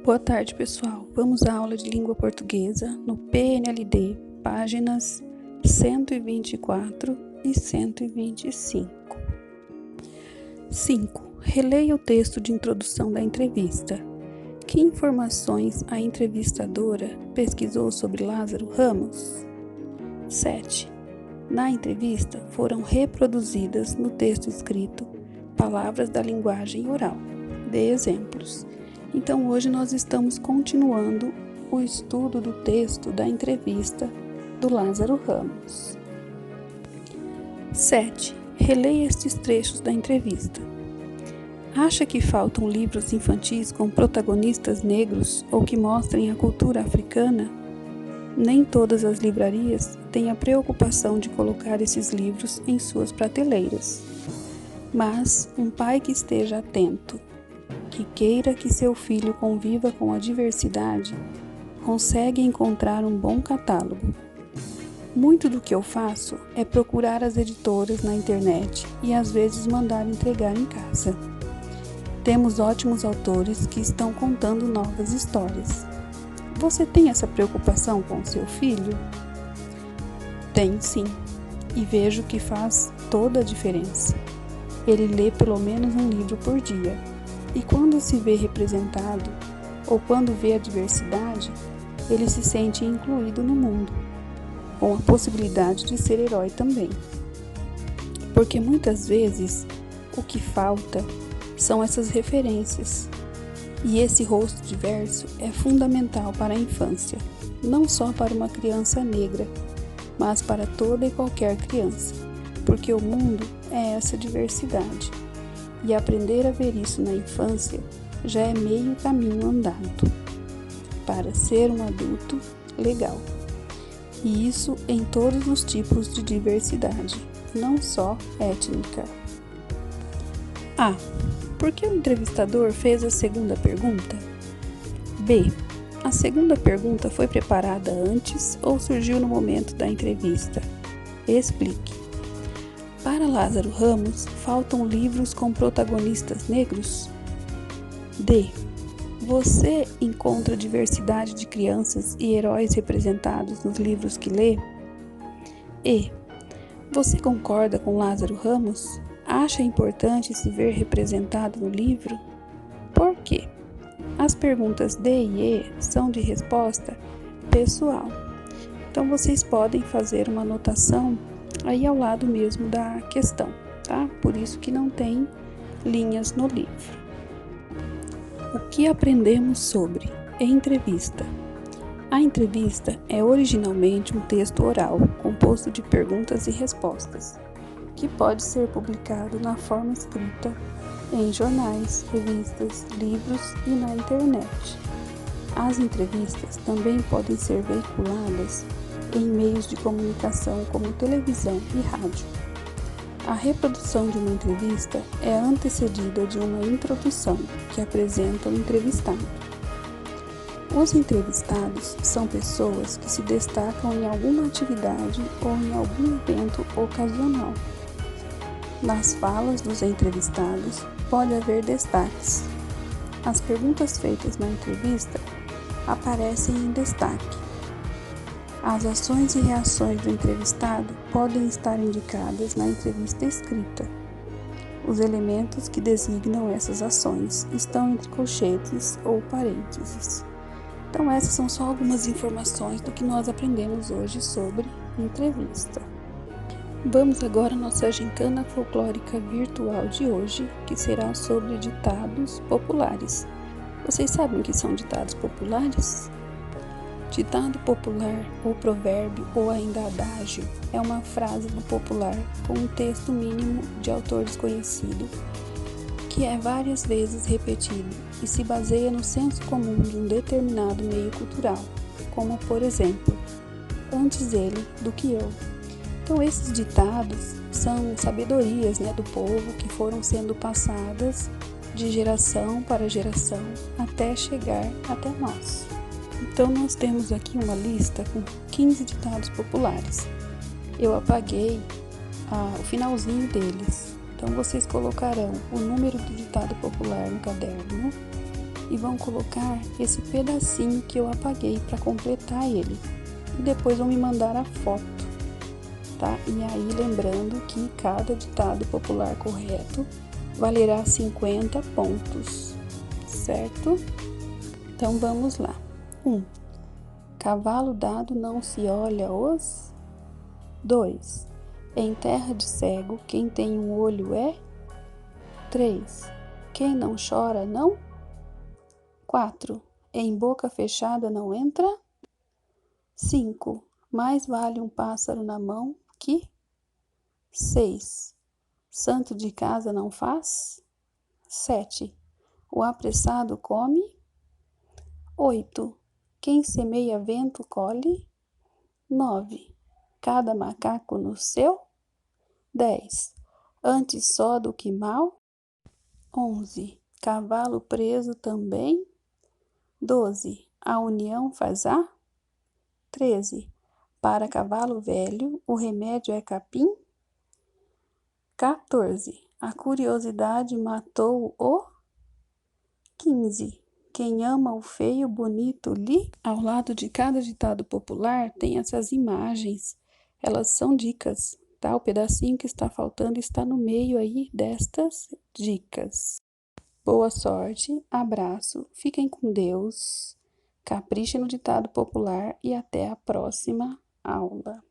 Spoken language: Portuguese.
Boa tarde, pessoal. Vamos à aula de língua portuguesa no PNLD, páginas 124 e 125. 5. Releia o texto de introdução da entrevista. Que informações a entrevistadora pesquisou sobre Lázaro Ramos? 7. Na entrevista foram reproduzidas no texto escrito palavras da linguagem oral. Dê exemplos. Então, hoje nós estamos continuando o estudo do texto da entrevista do Lázaro Ramos. 7. Releia estes trechos da entrevista. Acha que faltam livros infantis com protagonistas negros ou que mostrem a cultura africana? Nem todas as livrarias têm a preocupação de colocar esses livros em suas prateleiras. Mas um pai que esteja atento, que queira que seu filho conviva com a diversidade, consegue encontrar um bom catálogo. Muito do que eu faço é procurar as editoras na internet e às vezes mandar entregar em casa. Temos ótimos autores que estão contando novas histórias. Você tem essa preocupação com o seu filho? Tenho sim, e vejo que faz toda a diferença. Ele lê pelo menos um livro por dia. E quando se vê representado, ou quando vê a diversidade, ele se sente incluído no mundo, com a possibilidade de ser herói também. Porque muitas vezes o que falta são essas referências. E esse rosto diverso é fundamental para a infância, não só para uma criança negra, mas para toda e qualquer criança, porque o mundo é essa diversidade. E aprender a ver isso na infância já é meio caminho andado para ser um adulto legal. E isso em todos os tipos de diversidade, não só étnica. A. Por que o entrevistador fez a segunda pergunta? B. A segunda pergunta foi preparada antes ou surgiu no momento da entrevista? Explique. Para Lázaro Ramos, faltam livros com protagonistas negros? D. Você encontra diversidade de crianças e heróis representados nos livros que lê? E. Você concorda com Lázaro Ramos? Acha importante se ver representado no livro? Por quê? As perguntas D e E são de resposta pessoal. Então, vocês podem fazer uma anotação aí ao lado mesmo da questão, tá? Por isso que não tem linhas no livro. O que aprendemos sobre entrevista? A entrevista é originalmente um texto oral, composto de perguntas e respostas, que pode ser publicado na forma escrita em jornais, revistas, livros e na internet. As entrevistas também podem ser veiculadas em meios de comunicação como televisão e rádio. A reprodução de uma entrevista é antecedida de uma introdução que apresenta o entrevistado. Os entrevistados são pessoas que se destacam em alguma atividade ou em algum evento ocasional. Nas falas dos entrevistados pode haver destaques. As perguntas feitas na entrevista aparecem em destaque. As ações e reações do entrevistado podem estar indicadas na entrevista escrita. Os elementos que designam essas ações estão entre colchetes ou parênteses. Então, essas são só algumas informações do que nós aprendemos hoje sobre entrevista. Vamos agora à nossa gincana folclórica virtual de hoje, que será sobre ditados populares. Vocês sabem o que são ditados populares? Ditado popular, ou provérbio, ou ainda adágio, é uma frase do popular com um texto mínimo de autor desconhecido, que é várias vezes repetido e se baseia no senso comum de um determinado meio cultural, como, por exemplo, antes ele do que eu. Então, esses ditados são sabedorias, do povo que foram sendo passadas de geração para geração até chegar até nós. Então, nós temos aqui uma lista com 15 ditados populares. Eu apaguei o finalzinho deles. Então, vocês colocarão o número do ditado popular no caderno e vão colocar esse pedacinho que eu apaguei para completar ele. E depois vão me mandar a foto, tá? E aí lembrando que cada ditado popular correto valerá 50 pontos, certo? Então vamos lá. 1. Cavalo dado não se olha os... 2. Em terra de cego, quem tem um olho é... 3. Quem não chora não... 4. Em boca fechada não entra... 5. Mais vale um pássaro na mão que... 6. Santo de casa não faz... 7. O apressado come... 8. Quem semeia vento colhe... 9. Cada macaco no seu... 10. Antes só do que mal... 11. Cavalo preso também... 12. A união faz a... 13. Para cavalo velho, o remédio é capim... 14. A curiosidade matou o... 15. Quem ama o feio, bonito lhe... Ao lado de cada ditado popular tem essas imagens. Elas são dicas, tá? O pedacinho que está faltando está no meio aí destas dicas. Boa sorte, abraço, fiquem com Deus, caprichem no ditado popular e até a próxima aula.